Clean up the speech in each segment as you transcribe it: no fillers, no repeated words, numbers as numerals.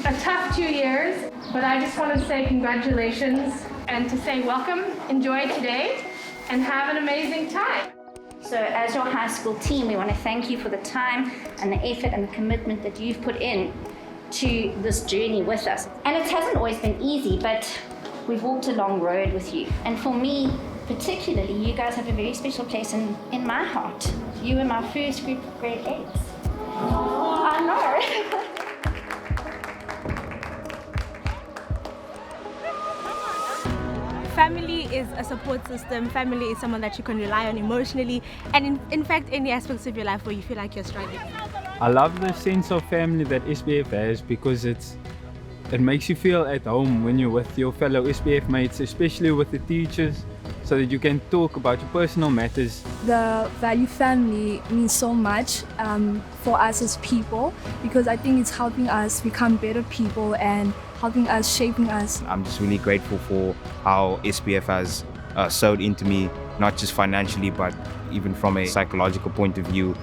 a tough 2 years, but I just want to say congratulations and to say welcome, enjoy today, and have an amazing time. So as your high school team, we want to thank you for the time and the effort and the commitment that you've put in to this journey with us. And it hasn't always been easy, but we've walked a long road with you. And for me, particularly, you guys have a very special place in my heart. You were my first group of grade 8s. I know. Family is a support system. Family is someone that you can rely on emotionally and in fact any aspects of your life where you feel like you're struggling. I love the sense of family that SPF has because it makes you feel at home when you're with your fellow SPF mates, especially with the teachers, so that you can talk about your personal matters. The value family means so much for us as people because I think it's helping us become better people and helping us, shaping us. I'm just really grateful for how SPF has sewed into me, not just financially, but even from a psychological point of view.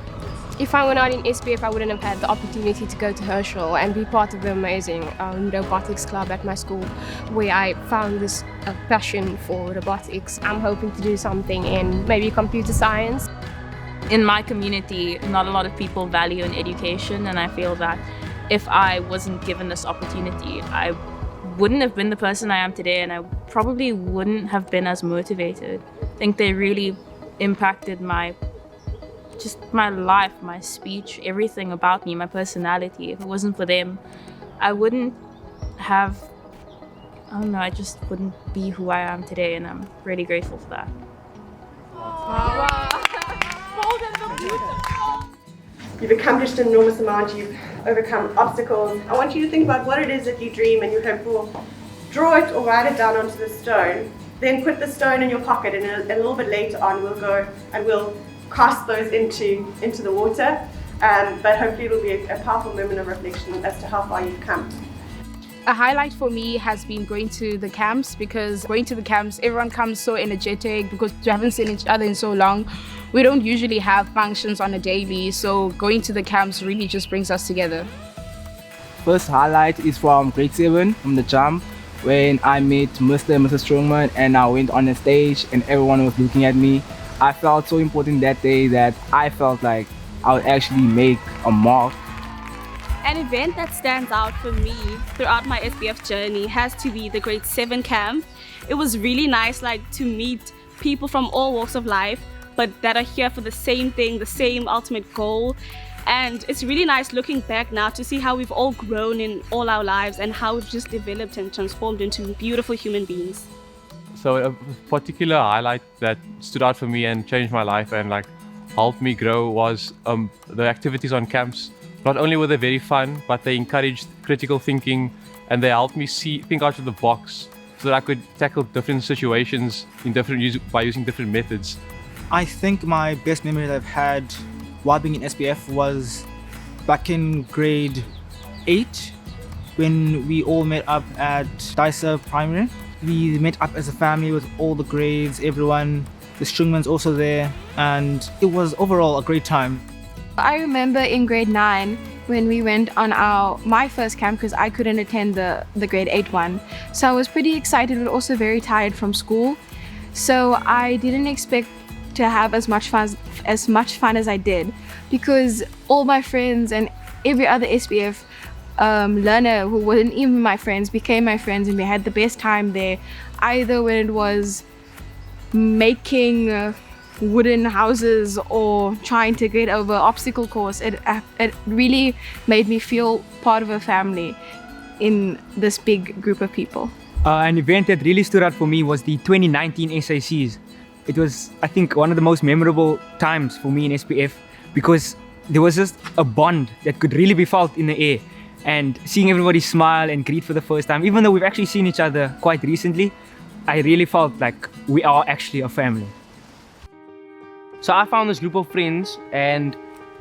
If I were not in SPF, I wouldn't have had the opportunity to go to Herschel and be part of the amazing robotics club at my school, where I found this passion for robotics. I'm hoping to do something in maybe computer science. In my community, not a lot of people value in education, and I feel that if I wasn't given this opportunity, I wouldn't have been the person I am today, and I probably wouldn't have been as motivated. I think they really impacted my life, my speech, everything about me, my personality. If it wasn't for them, I wouldn't have, I just wouldn't be who I am today, and I'm really grateful for that. You've accomplished an enormous amount, you've overcome obstacles. I want you to think about what it is that you dream and you hope for. Draw it or write it down onto the stone. Then put the stone in your pocket, and a little bit later on we'll go and we'll cast those into the water. But hopefully it'll be a powerful moment of reflection as to how far you've come. A highlight for me has been going to the camps, because going to the camps, everyone comes so energetic because we haven't seen each other in so long. We don't usually have functions on a daily, so going to the camps really just brings us together. First highlight is from grade 7, from the jump, when I met Mr. and Mrs. Strongman and I went on the stage and everyone was looking at me. I felt so important that day that I felt like I would actually make a mark. An event that stands out for me throughout my SPF journey has to be the grade 7 camp. It was really nice to meet people from all walks of life, but that are here for the same thing, the same ultimate goal. And it's really nice looking back now to see how we've all grown in all our lives and how we've just developed and transformed into beautiful human beings. So a particular highlight that stood out for me and changed my life and helped me grow was the activities on camps. Not only were they very fun, but they encouraged critical thinking and they helped me think out of the box so that I could tackle different situations by using different methods. I think my best memory that I've had while being in SPF was back in grade 8 when we all met up at Dyser Primary. We met up as a family with all the grades, everyone. The Stringman's also there, and it was overall a great time. I remember in grade 9 when we went on my first camp because I couldn't attend the grade 8 one. So I was pretty excited but also very tired from school. So I didn't expect to have as much fun as I did, because all my friends and every other SPF learner who wasn't even my friends became my friends, and we had the best time there, either when it was making wooden houses or trying to get over obstacle course. It really made me feel part of a family in this big group of people. An event that really stood out for me was the 2019 SACs. It was, I think, one of the most memorable times for me in SPF because there was just a bond that could really be felt in the air. And seeing everybody smile and greet for the first time, even though we've actually seen each other quite recently, I really felt like we are actually a family. So I found this group of friends and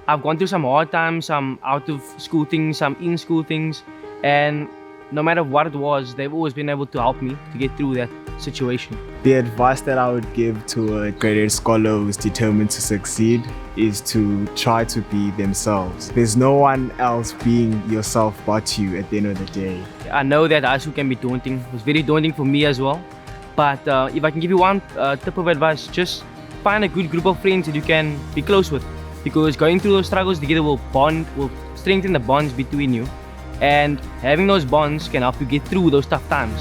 I've gone through some hard times, some out of school things, some in school things, and no matter what it was, they've always been able to help me to get through that. situation. The advice that I would give to a grade 8 scholar who's determined to succeed is to try to be themselves. There's no one else being yourself but you at the end of the day. I know that high school can be daunting. It was very daunting for me as well. But if I can give you one tip of advice, just find a good group of friends that you can be close with. Because going through those struggles together will strengthen the bonds between you. And having those bonds can help you get through those tough times.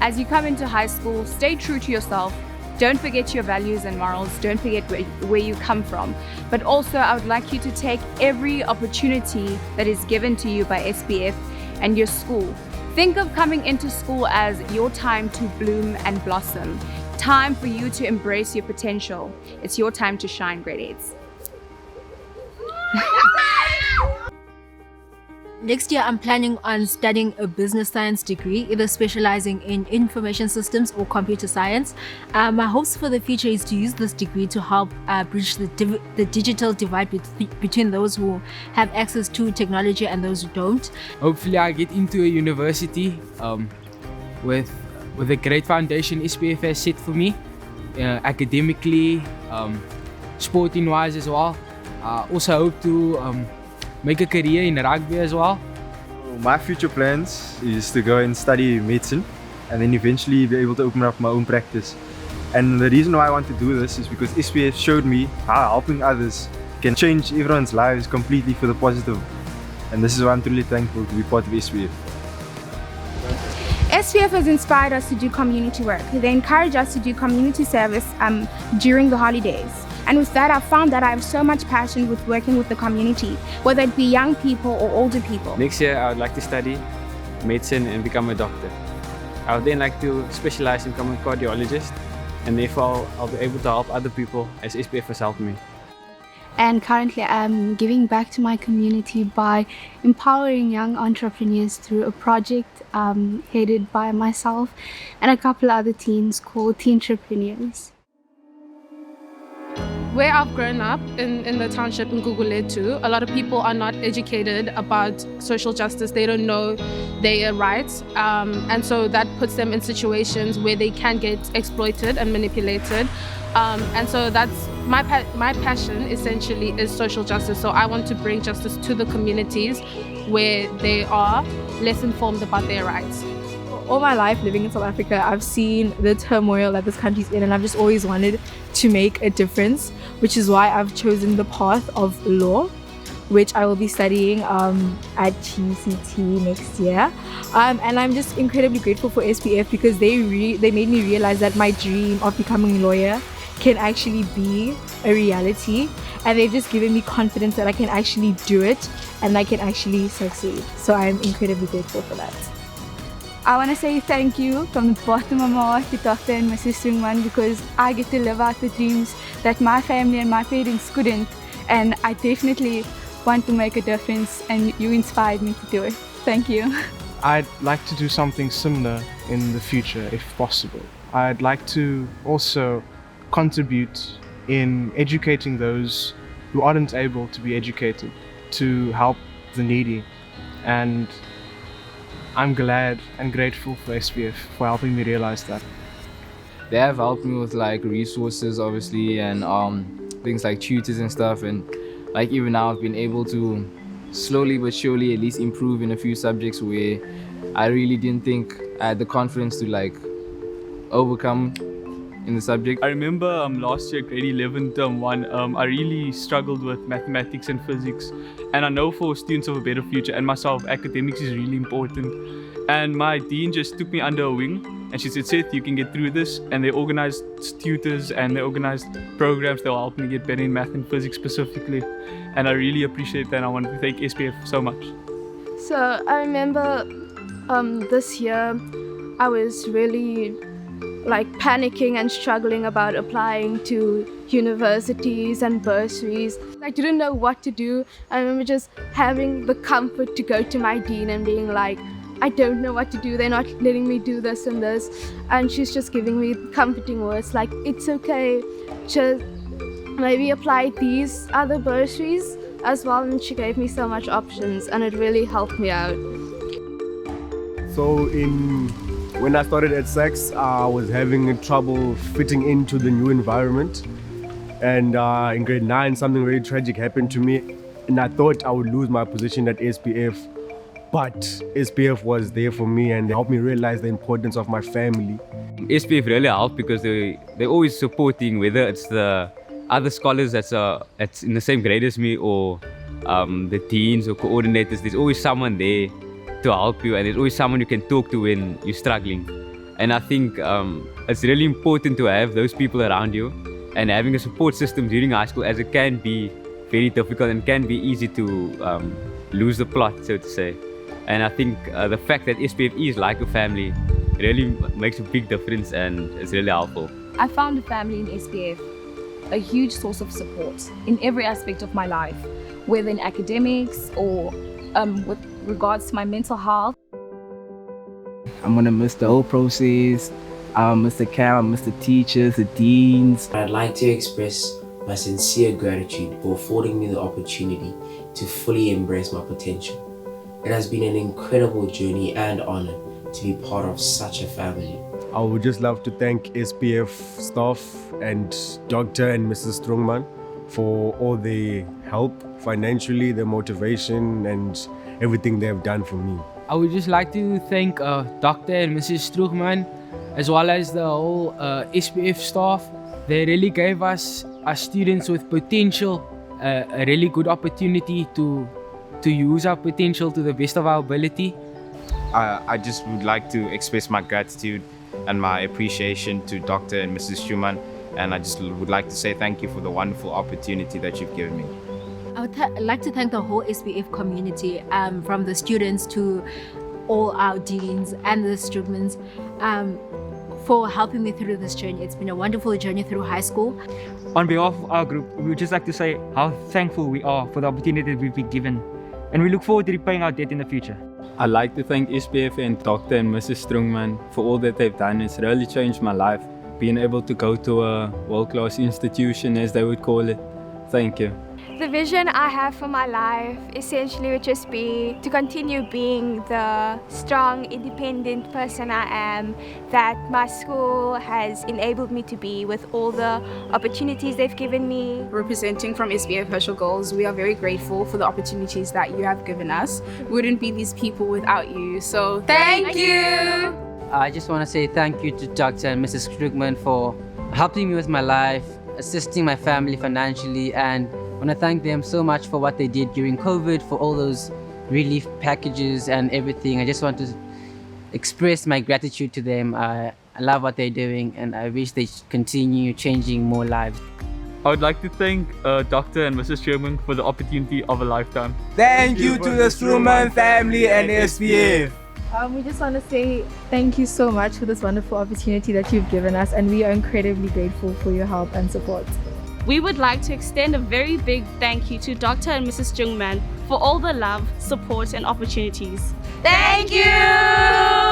As you come into high school, stay true to yourself. Don't forget your values and morals. Don't forget where you come from. But also, I would like you to take every opportunity that is given to you by SBF and your school. Think of coming into school as your time to bloom and blossom. Time for you to embrace your potential. It's your time to shine, grade 8s. Next year, I'm planning on studying a business science degree, either specializing in information systems or computer science. My hopes for the future is to use this degree to help bridge the digital divide between those who have access to technology and those who don't. Hopefully I get into a university with a great foundation SPF has set for me, academically, sporting wise as well. I also hope to make a career in rugby as well. My future plans is to go and study medicine and then eventually be able to open up my own practice. And the reason why I want to do this is because SPF showed me how helping others can change everyone's lives completely for the positive. And this is why I'm truly thankful to be part of SPF. SPF has inspired us to do community work. They encourage us to do community service during the holidays. And with that, I've found that I have so much passion with working with the community, whether it be young people or older people. Next year, I would like to study medicine and become a doctor. I would then like to specialize in becoming a cardiologist, and therefore I'll be able to help other people as SPF has helped me. And currently I'm giving back to my community by empowering young entrepreneurs through a project headed by myself and a couple other teens called Teen Entrepreneurs. Where I've grown up in the township in Gugulethu, a lot of people are not educated about social justice. They don't know their rights, and so that puts them in situations where they can get exploited and manipulated. And so that's my passion essentially is social justice. So I want to bring justice to the communities where they are less informed about their rights. All my life living in South Africa, I've seen the turmoil that this country's in, and I've just always wanted to make a difference, which is why I've chosen the path of law, which I will be studying at GCT next year. And I'm just incredibly grateful for SPF because they made me realize that my dream of becoming a lawyer can actually be a reality, and they've just given me confidence that I can actually do it and I can actually succeed. So I'm incredibly grateful for that. I want to say thank you from the bottom of my heart to Doctor and my sister Ingman, because I get to live out the dreams that my family and my parents couldn't, and I definitely want to make a difference, and you inspired me to do it. Thank you. I'd like to do something similar in the future if possible. I'd like to also contribute in educating those who aren't able to be educated, to help the needy, and I'm glad and grateful for SPF for helping me realize that. They have helped me with like resources obviously, and things like tutors and stuff, and like even now I've been able to slowly but surely at least improve in a few subjects where I really didn't think I had the confidence to like overcome in the subject. I remember last year, grade 11, term 1, I really struggled with mathematics and physics. And I know for students of a better future and myself, academics is really important. And my dean just took me under her wing and she said, Seth, you can get through this. And they organized tutors and they organized programs that will help me get better in math and physics specifically. And I really appreciate that, and I want to thank SPF so much. So I remember this year I was really like panicking and struggling about applying to universities and bursaries. I didn't know what to do. I remember just having the comfort to go to my dean and being like, I don't know what to do, they're not letting me do this and this. And she's just giving me comforting words like, it's okay, just maybe apply these other bursaries as well. And she gave me so much options and it really helped me out. So when I started at SACS, I was having trouble fitting into the new environment. And in grade 9, something very tragic happened to me. And I thought I would lose my position at SPF. But SPF was there for me and helped me realize the importance of my family. SPF really helped because they're always supporting, whether it's the other scholars that's in the same grade as me or the deans or coordinators. There's always someone there to help you, and there's always someone you can talk to when you're struggling. And I think it's really important to have those people around you, and having a support system during high school, as it can be very difficult and can be easy to lose the plot, so to say. And I think the fact that SPF is like a family really makes a big difference, and it's really helpful. I found a family in SPF, a huge source of support in every aspect of my life, whether in academics or with regards to my mental health. I'm gonna miss the whole process. I'll miss the camp, I'll miss the teachers, the deans. I'd like to express my sincere gratitude for affording me the opportunity to fully embrace my potential. It has been an incredible journey and honor to be part of such a family. I would just love to thank SPF staff and Dr. and Mrs. Strongman for all the help financially, the motivation and everything they have done for me. I would just like to thank Dr. and Mrs. Strugman, as well as the whole SPF staff. They really gave us students with potential a really good opportunity to use our potential to the best of our ability. I just would like to express my gratitude and my appreciation to Dr. and Mrs. Schumann, and I just would like to say thank you for the wonderful opportunity that you've given me. I would like to thank the whole SPF community, from the students to all our deans and the Strugmans, for helping me through this journey. It's been a wonderful journey through high school. On behalf of our group, we would just like to say how thankful we are for the opportunity that we've been given, and we look forward to repaying our debt in the future. I'd like to thank SPF and Dr. and Mrs. Strongman for all that they've done. It's really changed my life, being able to go to a world-class institution, as they would call it. Thank you. The vision I have for my life essentially would just be to continue being the strong, independent person I am that my school has enabled me to be, with all the opportunities they've given me. Representing from SBF Herschel Girls, we are very grateful for the opportunities that you have given us. We wouldn't be these people without you, so thank you! I just want to say thank you to Dr. and Mrs. Krugman for helping me with my life, assisting my family financially, and I want to thank them so much for what they did during COVID, for all those relief packages and everything. I just want to express my gratitude to them. I love what they're doing, and I wish they continue changing more lives. I would like to thank Dr. and Mrs. Sherman for the opportunity of a lifetime. Thank you to the Struman family and SPF. We just want to say thank you so much for this wonderful opportunity that you've given us, and we are incredibly grateful for your help and support. We would like to extend a very big thank you to Dr. and Mrs. Jungman for all the love, support and opportunities. Thank you!